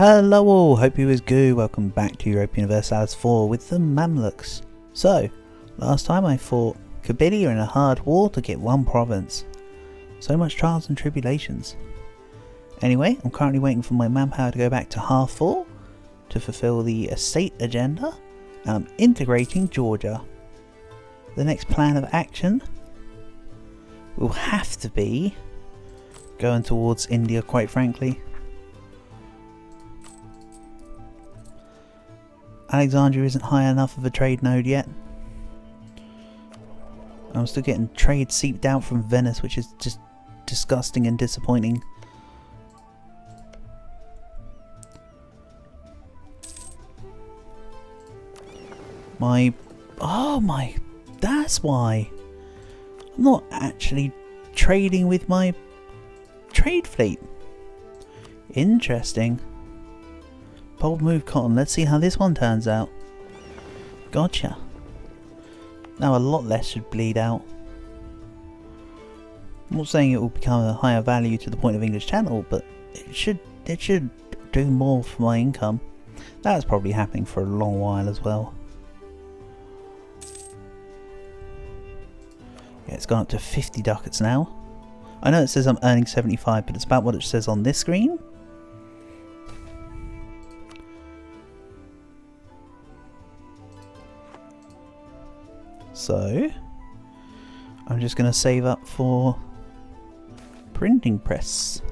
Hello all, hope you is good. Welcome back to Europa Universalis 4 with the Mamluks. So, last time I fought Kabylia in a hard war to get one province. So much trials and tribulations. Anyway, I'm currently waiting for my manpower to go back to half full to fulfill the estate agenda, and I'm integrating Georgia. The next plan of action will have to be going towards India, quite frankly. Alexandria isn't high enough of a trade node yet. I'm still getting trade seeped out from Venice, which is just disgusting and disappointing. That's why I'm not actually trading with my trade fleet. Interesting. Bold move, Cotton. Let's see how this one turns out. Gotcha. Now a lot less should bleed out. I'm not saying it will become a higher value to the point of English Channel, but it should do more for my income. That's probably happening for a long while as well. Yeah, it's gone up to 50 ducats now. I know it says I'm earning 75, but it's about what it says on this screen. So, I'm just going to save up for printing press.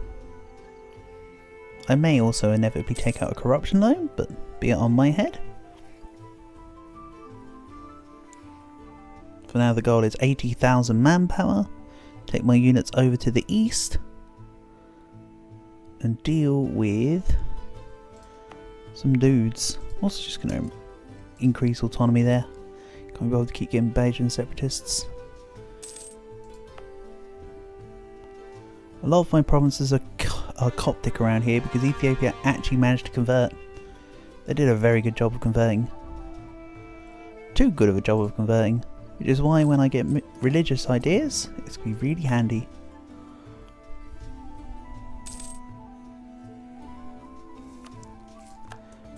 I may also inevitably take out a corruption loan, but be it on my head. For now the goal is 80,000 manpower, take my units over to the east and deal with some dudes. Also just going to increase autonomy there. Can't be able to keep getting Belgian separatists. A lot of my provinces are Coptic around here because Ethiopia actually managed to convert. They did a very good job of converting. Too good of a job of converting. Which is why when I get religious ideas, it's going to be really handy.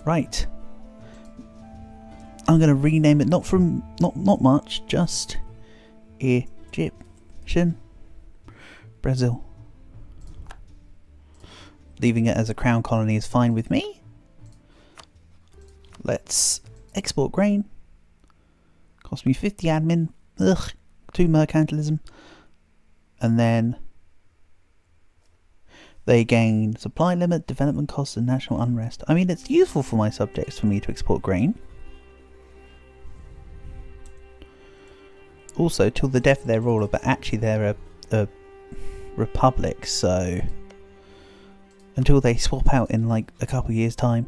Right. I'm going to rename it not much, just Egyptian Brazil. Leaving it as a crown colony is fine with me. Let's export grain. Cost me 50 admin, 2 mercantilism, and then they gain supply limit, development costs, and national unrest. I mean, it's useful for my subjects for me to export grain. Also, till the death of their ruler, but actually they're a republic, so until they swap out in like a couple years' time.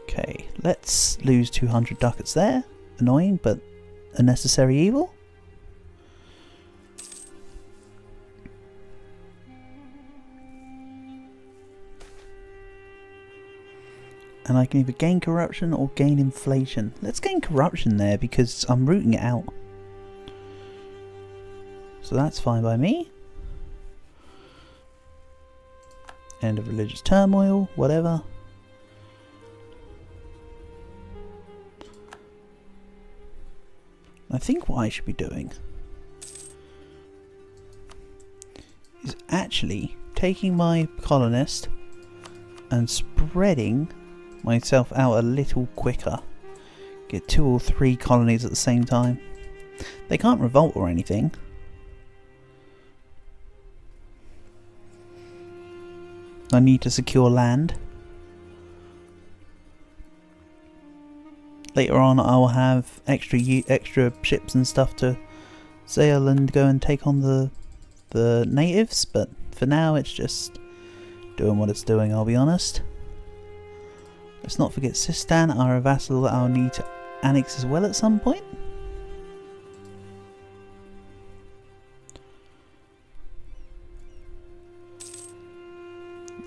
Okay, let's lose 200 ducats there. Annoying, but a necessary evil. And I can either gain corruption or gain inflation. Let's gain corruption there because I'm rooting it out. So that's fine by me. End of religious turmoil, whatever. I think what I should be doing is actually taking my colonist and spreading myself out a little quicker. Get 2 or 3 colonies at the same time. They can't revolt or anything. I need to secure land. Later on I will have extra ships and stuff to sail and go and take on the natives, but for now it's just doing what it's doing, I'll be honest. Let's not forget Sistan are a vassal that I'll need to annex as well at some point.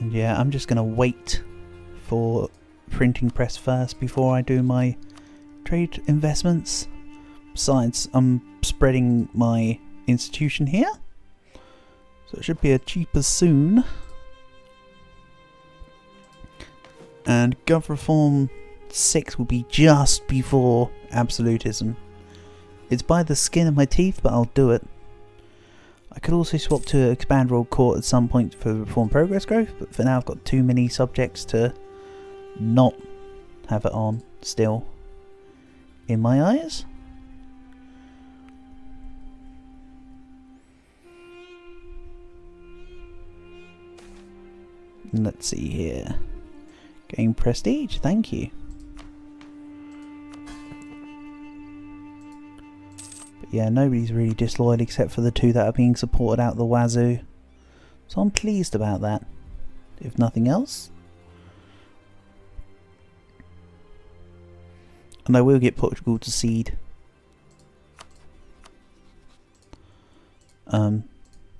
And yeah, I'm just going to wait for printing press first before I do my trade investments. Besides, I'm spreading my institution here, So it should be a cheaper soon. And Gov Reform 6 will be just before absolutism. It's by the skin of my teeth, but I'll do it. I could also swap to Expand World Court at some point for Reform Progress Growth, but for now I've got too many subjects to not have it on still in my eyes. Let's see here. Gain prestige, thank you. But yeah, nobody's really disloyal except for the two that are being supported out the wazoo. So I'm pleased about that, if nothing else. And I will get Portugal to cede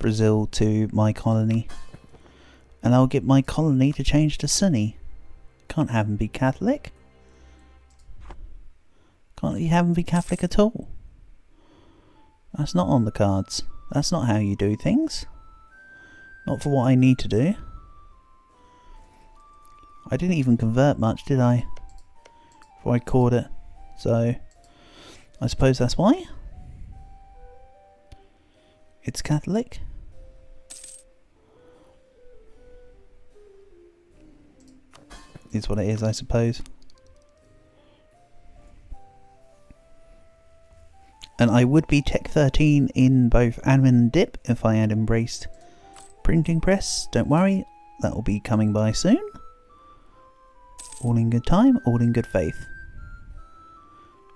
Brazil to my colony. And I'll get my colony to change to Sunni. Can't have them be Catholic. Can't you have them be Catholic at all? That's not on the cards. That's not how you do things. Not for what I need to do. I didn't even convert much, did I? Before I caught it. So, I suppose that's why. It's Catholic. Is what it is, I suppose. And I would be Tech 13 in both admin and dip if I had embraced printing press. Don't worry, that will be coming by soon. All in good time, all in good faith.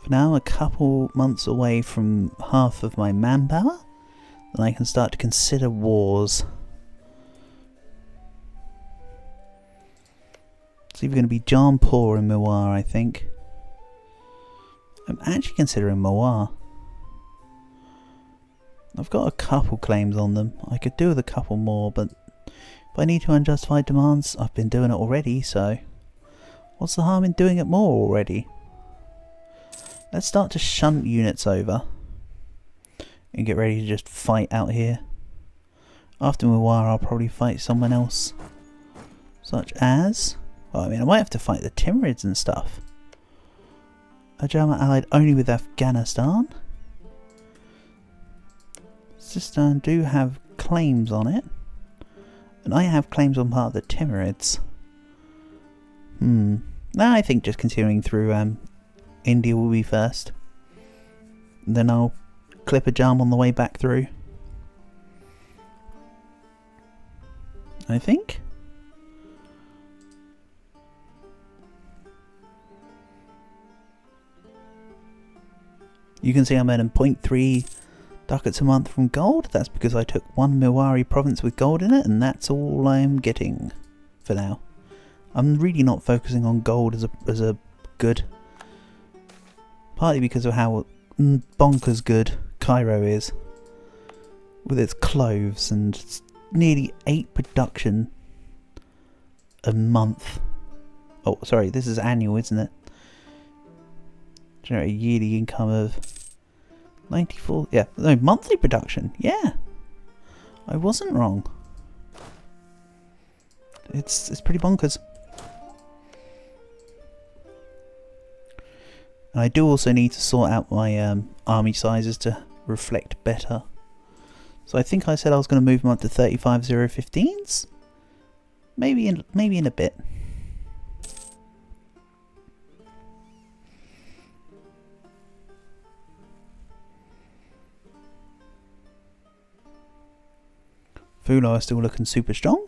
For now, a couple months away from half of my manpower, then I can start to consider wars. It's either going to be Jampur and Mewar, I think. I'm actually considering Mewar. I've got a couple claims on them. I could do with a couple more, but if I need to unjustified demands, I've been doing it already, so what's the harm in doing it more already? Let's start to shunt units over and get ready to just fight out here. After Mewar, I'll probably fight someone else, such as... well, I mean, I might have to fight the Timurids and stuff. Ajama allied only with Afghanistan. Sistan do have claims on it. And I have claims on part of the Timurids. Now I think just continuing through India will be first. Then I'll clip a jam on the way back through. I think. You can see I'm earning 0.3 ducats a month from gold. That's because I took one Mewari province with gold in it, and that's all I'm getting for now. I'm really not focusing on gold as a good. Partly because of how bonkers good Cairo is. With its cloves and it's nearly 8 production a month. Oh, sorry, this is annual, isn't it? Generate a yearly income of 94. Yeah, no, monthly production. Yeah, I wasn't wrong. It's pretty bonkers. And I do also need to sort out my army sizes to reflect better. So I think I said I was going to move them up to 35,015s. Maybe in a bit. Fula are still looking super strong.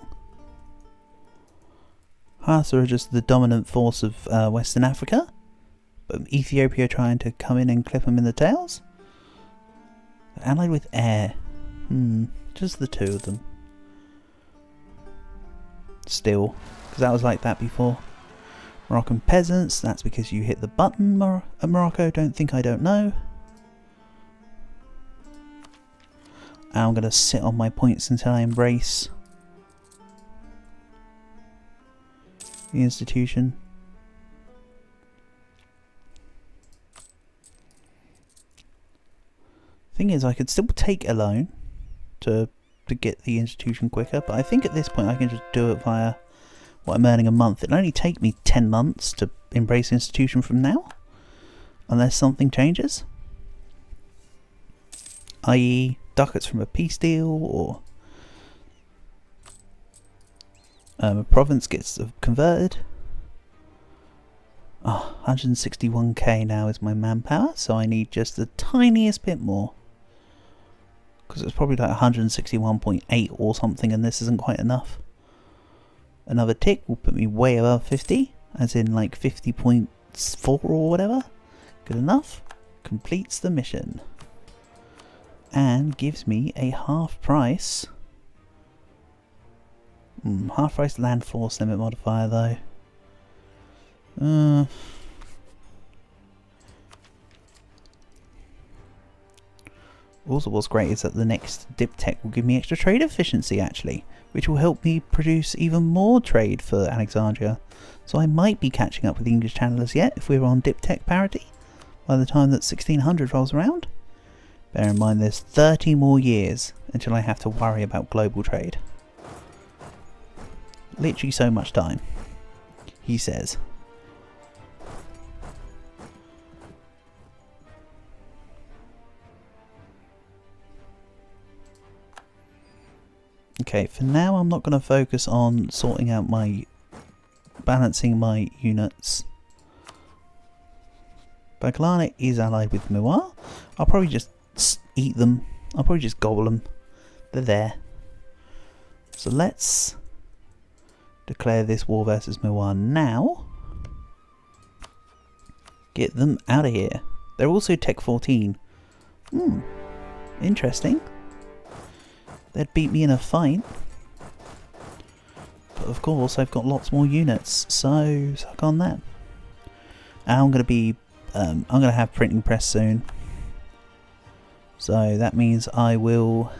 Hassa are just the dominant force of Western Africa. But Ethiopia trying to come in and clip them in the tails. They're allied with air. Just the two of them. Still, because that was like that before. Moroccan peasants, that's because you hit the button, Morocco. Don't think I don't know. And I'm going to sit on my points until I embrace the institution. Thing is, I could still take a loan to to get the institution quicker, but I think at this point I can just do it via what I'm earning a month. It'll only take me 10 months to embrace institution from now, unless something changes, i.e. ducats from a peace deal, or a province gets converted. 161k now is my manpower, so I need just the tiniest bit more, because it's probably like 161.8 or something, and this isn't quite enough. Another tick will put me way above 50, as in like 50.4 or whatever. Good enough. Completes the mission. And gives me a half price. Half price land force limit modifier though. Also what's great is that the next dip tech will give me extra trade efficiency actually, which will help me produce even more trade for Alexandria. So I might be catching up with the English Channel as yet if we're on dip tech parity by the time that 1600 rolls around. Bear in mind there's 30 more years until I have to worry about global trade. Literally so much time, he says. Okay, for now I'm not going to focus on sorting out balancing my units. Baglana is allied with Muar. I'll probably just eat them. I'll probably just gobble them. They're there. So let's declare this war versus Muar now. Get them out of here. They're also Tech 14. Interesting. They'd beat me in a fight. But of course I've got lots more units, so suck on that. And I'm gonna have printing press soon. So that means I will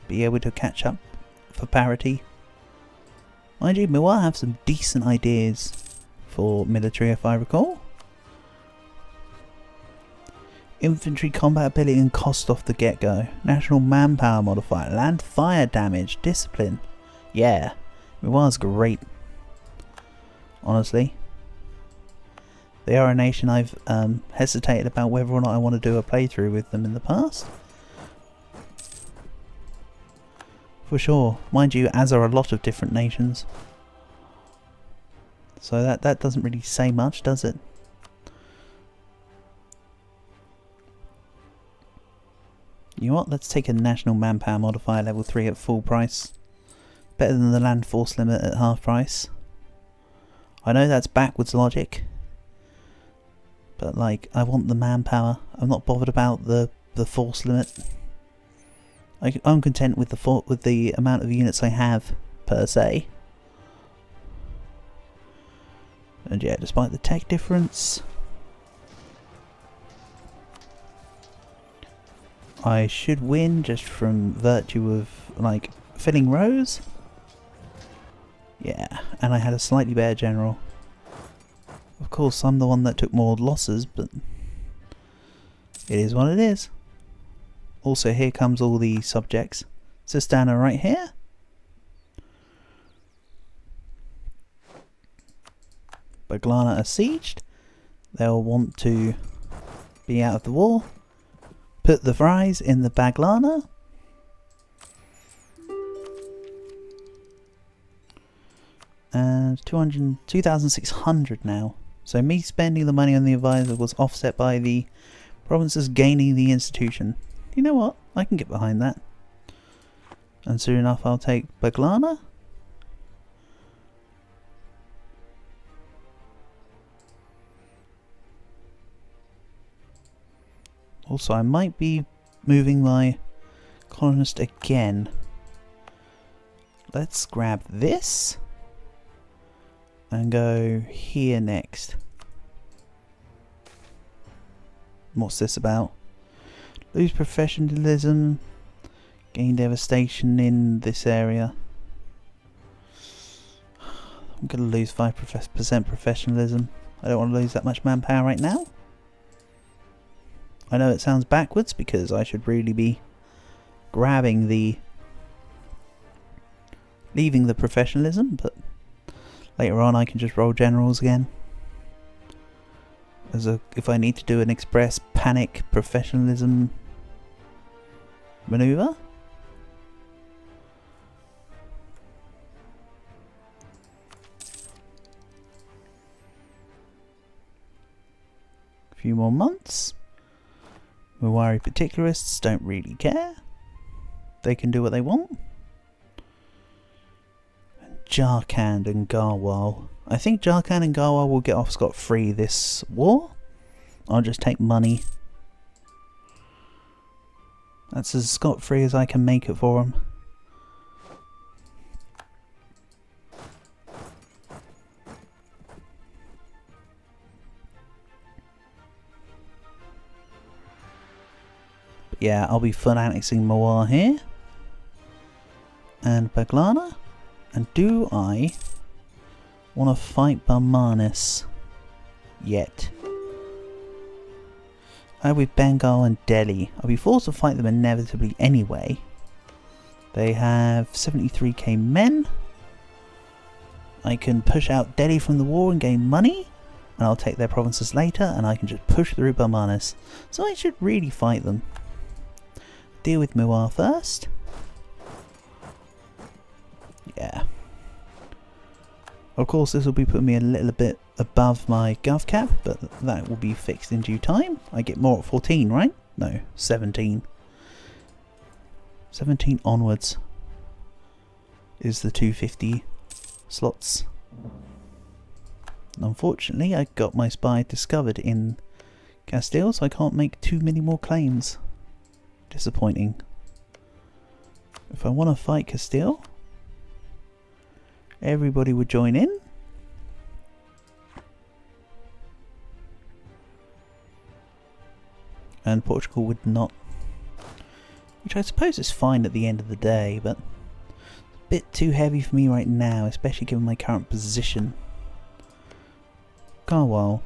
be able to catch up for parity. Mind you, Muar have some decent ideas for military if I recall. Infantry combat ability and cost off the get-go. National manpower modifier. Land fire damage. Discipline. Yeah. Muar's great. Honestly. They are a nation I've hesitated about whether or not I want to do a playthrough with them in the past. For sure. Mind you, as are a lot of different nations. So that doesn't really say much, does it? You know what, let's take a national manpower modifier level 3 at full price. Better than the land force limit at half price. I know that's backwards logic. But like, I want the manpower. I'm not bothered about the force limit. I'm content with the amount of units I have per se. And yeah, despite the tech difference, I should win just from virtue of like filling rows. Yeah, and I had a slightly better general. Of course, I'm the one that took more losses, but it is what it is. Also, here comes all the subjects. Sistana right here. Baglana are sieged. They'll want to be out of the war. Put the fries in the Baglana. And 2,600 now. So me spending the money on the advisor was offset by the provinces gaining the institution. You know what? I can get behind that. And soon enough I'll take Baglana. Also, I might be moving my colonist again. Let's grab this and go here next. What's this about? Lose professionalism, gain devastation in this area. I'm going to lose 5% professionalism. I don't want to lose that much manpower right now. I know it sounds backwards because I should really be grabbing the leaving the professionalism, but later on I can just roll generals again. If I need to do an express panic professionalism maneuver. A few more months. Mawari particularists don't really care. They can do what they want. And Jharkhand and Garhwal. I think Jharkhand and Garhwal will get off scot-free this war. I'll just take money. That's as scot-free as I can make it for them. But yeah, I'll be full annexing Mawar here. And Baglana. And do I want to fight Barmanis yet? With Bengal and Delhi. I'll be forced to fight them inevitably anyway. They have 73k men. I can push out Delhi from the war and gain money. And I'll take their provinces later and I can just push through Barmanis. So I should really fight them. Deal with Mewar first. Yeah. Of course this will be putting me a little bit above my gov cap, but that will be fixed in due time. I get more at 14, right? No, 17. 17 onwards is the 250 slots. Unfortunately, I got my spy discovered in Castile, so I can't make too many more claims. Disappointing. If I want to fight Castile, everybody would join in. And Portugal would not. Which I suppose is fine at the end of the day, but a bit too heavy for me right now, especially given my current position. Garhwal,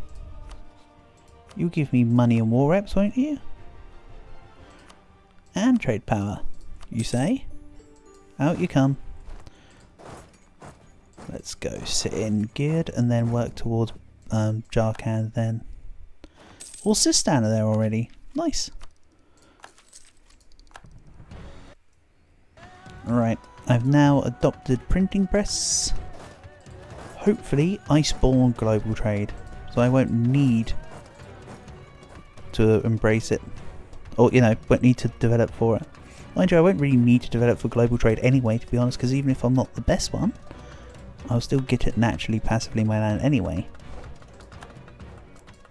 you'll give me money and war reps, won't you? And trade power, you say? Out you come. Let's go sit in geared and then work towards Jharkhand then. All Sistan are there already. Nice. Alright, I've now adopted printing press. Hopefully Iceborne global trade. So I won't need to embrace it. Or, you know, won't need to develop for it. Mind you, I won't really need to develop for global trade anyway, to be honest, because even if I'm not the best one, I'll still get it naturally, passively in my land anyway.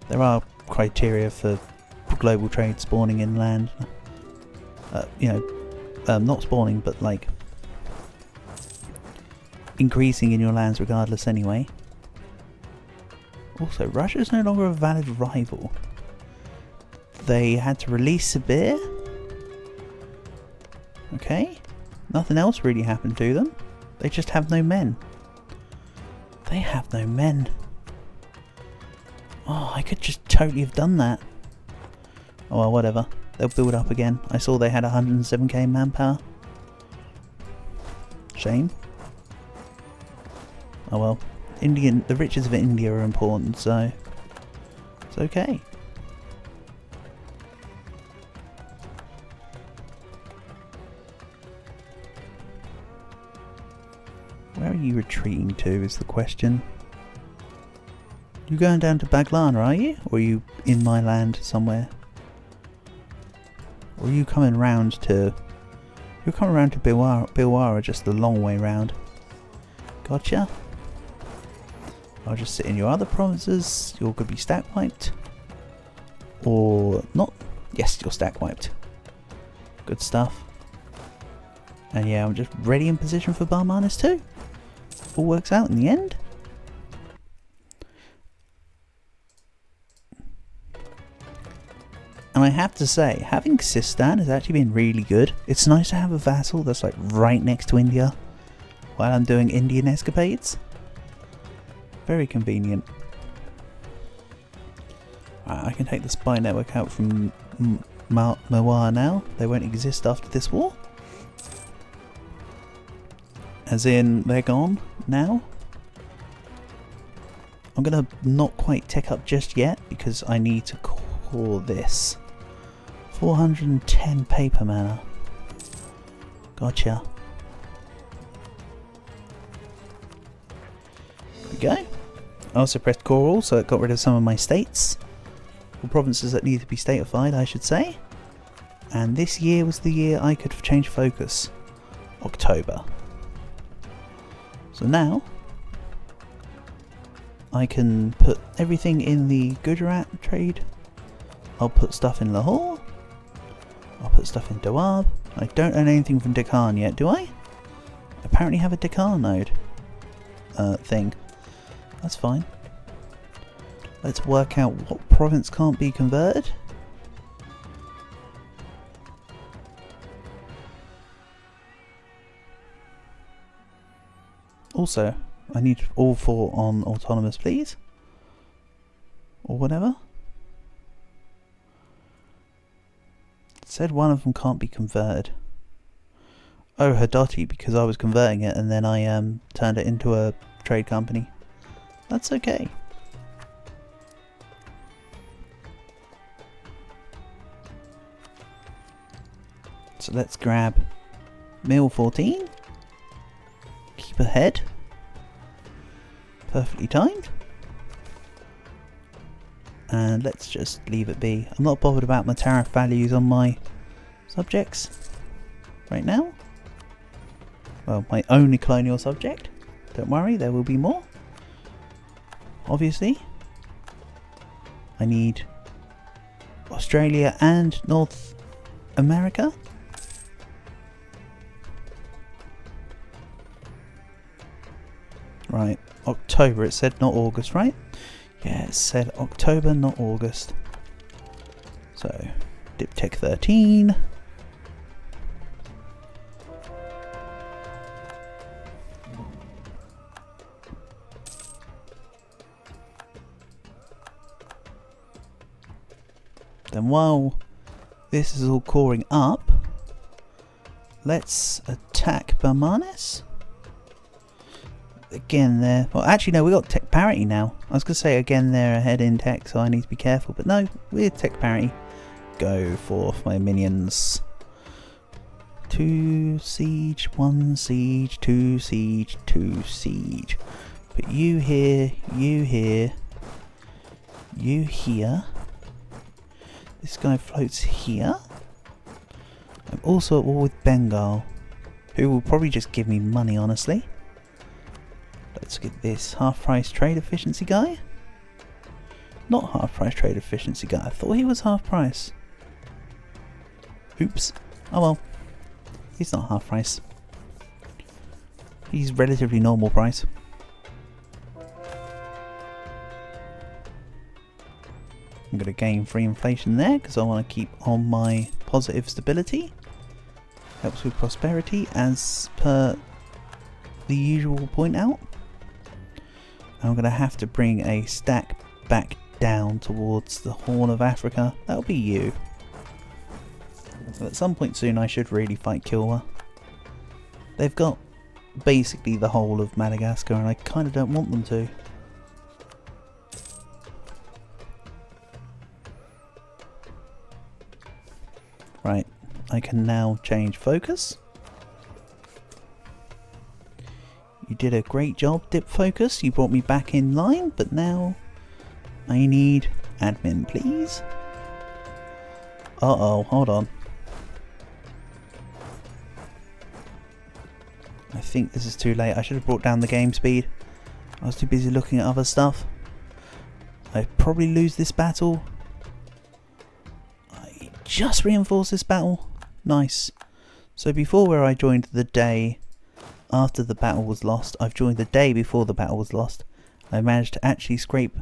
There are criteria for global trade spawning in land. You know, not spawning, but like increasing in your lands regardless anyway. Also, Russia is no longer a valid rival. They had to release Sibir. Okay. Nothing else really happened to them. They just have no men. They have no men. Oh, I could just totally have done that. Oh well, whatever. They'll build up again. I saw they had 107k manpower. Shame. Oh well. The riches of India are important, so it's okay. Where are you retreating to is the question. You going down to Baglana, are you? Or are you in my land somewhere? Or are you coming round to... You're coming round to Bilwara just the long way round. Gotcha. I'll just sit in your other provinces. You're going to be stack wiped. Or not. Yes, you're stack wiped. Good stuff. And yeah, I'm just ready in position for Barmanis too. All works out in the end. And I have to say, having Sistan has actually been really good. It's nice to have a vassal that's like right next to India while I'm doing Indian escapades. Very convenient. I can take the spy network out from Mawar now. They won't exist after this war. As in, they're gone now. I'm gonna not quite tech up just yet because I need to core this. 410 paper mana. Gotcha. There we go. I also pressed core all, so it got rid of some of my states. Or provinces that need to be statified, I should say. And this year was the year I could change focus. October. So now I can put everything in the Gujarat trade. I'll put stuff in Lahore. I'll put stuff in Doab. I don't own anything from Deccan yet, do I? Apparently have a Deccan node thing. That's fine. Let's work out what province can't be converted. Also, I need all 4 on autonomous, please. Or whatever. It said one of them can't be converted. Oh, Hadoti, because I was converting it and then I turned it into a trade company. That's okay. So let's grab Mill 14. Keep ahead. Perfectly timed. And let's just leave it be. I'm not bothered about my tariff values on my subjects right now. Well, my only colonial subject. Don't worry, there will be more. Obviously. I need Australia and North America. Right, October it said, not August, right? Yeah, it said October, not August. So, Diptech 13. Then while this is all coring up, let's attack Bermanes. Again there, well actually no, we got tech parity now. I was going to say again they're ahead in tech, so I need to be careful, but no, we're tech parity. Go for my minions. 2 siege, 1 siege, 2 siege, 2 siege. Put you here, you here, you here. This guy floats here. I'm also at war with Bengal, who will probably just give me money, honestly. Let's get this half price trade efficiency guy. Not half price trade efficiency guy. I thought he was half price. Oops. Oh well. He's not half price. He's relatively normal price. I'm going to gain free inflation there because I want to keep on my positive stability. Helps with prosperity as per the usual point out. I'm going to have to bring a stack back down towards the Horn of Africa. That'll be you. So at some point soon I should really fight Kilwa. They've got basically the whole of Madagascar and I kind of don't want them to. Right, I can now change focus. You did a great job, Dip Focus. You brought me back in line, but now I need admin, please. Uh-oh, hold on. I think this is too late. I should have brought down the game speed. I was too busy looking at other stuff. I probably lose this battle. I just reinforced this battle. Nice. So before where I joined the day after the battle was lost, I've joined the day before the battle was lost. I managed to actually scrape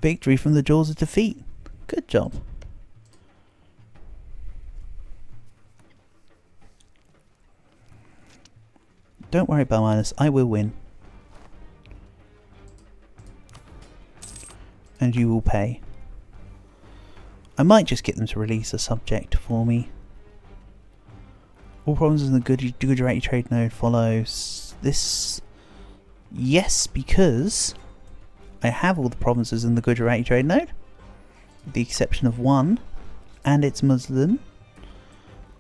victory from the jaws of defeat. Good job. Don't worry, Belminus, I will win. And you will pay. I might just get them to release a subject for me. All problems in the Gujarati trade node follows this... Yes, because I have all the provinces in the Gujarati trade node, with the exception of one, and it's Muslim.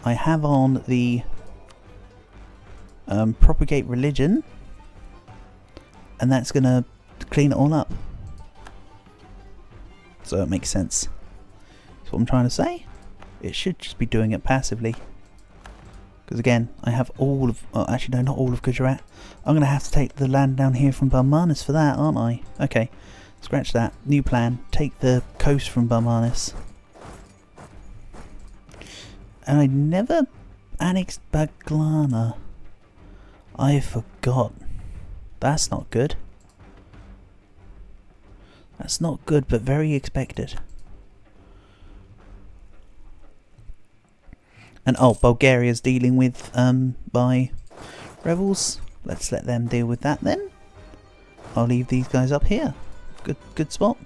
I have on the propagate religion, and that's going to clean it all up. So it makes sense. That's what I'm trying to say. It should just be doing it passively. Because again, I have all of... Oh, actually, no, not all of Gujarat. I'm going to have to take the land down here from Barmanis for that, aren't I? Okay, scratch that. New plan. Take the coast from Barmanis. And I never annexed Baglana. I forgot. That's not good. That's not good, but very expected. And oh, Bulgaria's dealing with my rebels. Let's let them deal with that then. I'll leave these guys up here. Good spot.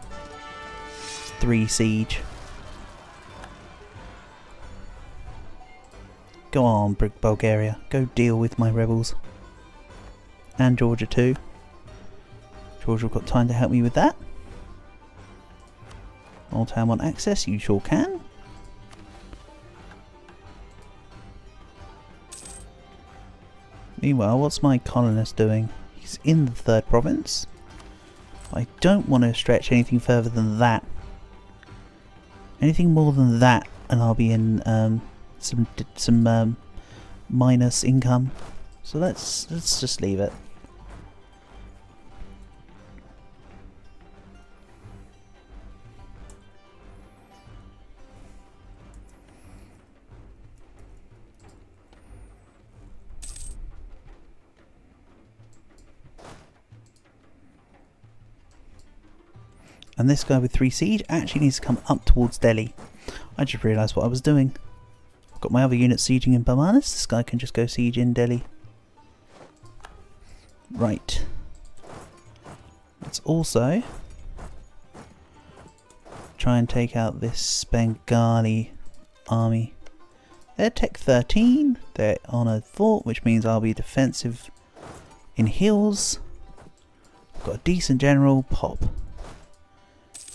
3 siege. Go on, Bulgaria. Go deal with my rebels. And Georgia too. Georgia got time to help me with that. Old Town want access, you sure can. Meanwhile, what's my colonist doing? He's in the 3rd province. I don't want to stretch anything further than that. Anything more than that and I'll be in some minus income. So let's just leave it. And this guy with 3 siege actually needs to come up towards Delhi. I just realised what I was doing. I've got my other units sieging in Barmanis. This guy can just go siege in Delhi. Right. Let's also try and take out this Bengali army. They're Tech 13. They're on a fort, which means I'll be defensive in hills. I've got a decent general. Pop.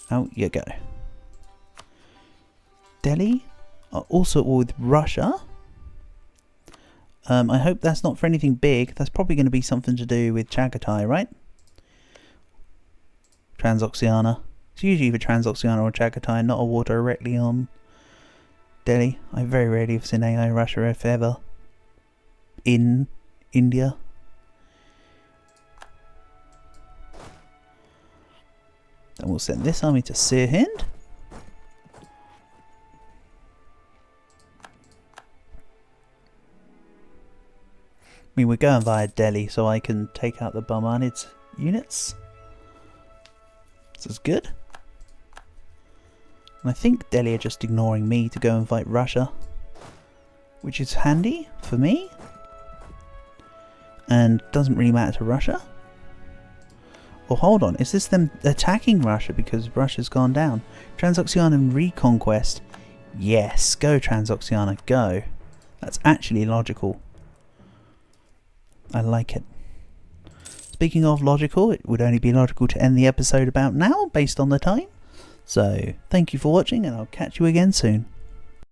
Out you go. Delhi are also with Russia. I hope that's not for anything big. That's probably going to be something to do with Chagatai, right? Transoxiana. It's usually either Transoxiana or Chagatai, not a war directly on Delhi. I very rarely have seen AI Russia, if ever, in India. Then we'll send this army to Sirhind. I mean, we're going via Delhi, so I can take out the Barmanid units. This is good. And I think Delhi are just ignoring me to go and fight Russia, which is handy for me. And doesn't really matter to Russia. Oh, hold on. Is this them attacking Russia because Russia's gone down? Transoxiana reconquest. Yes, go Transoxiana, go. That's actually logical. I like it. Speaking of logical, it would only be logical to end the episode about now, based on the time. So, thank you for watching, and I'll catch you again soon.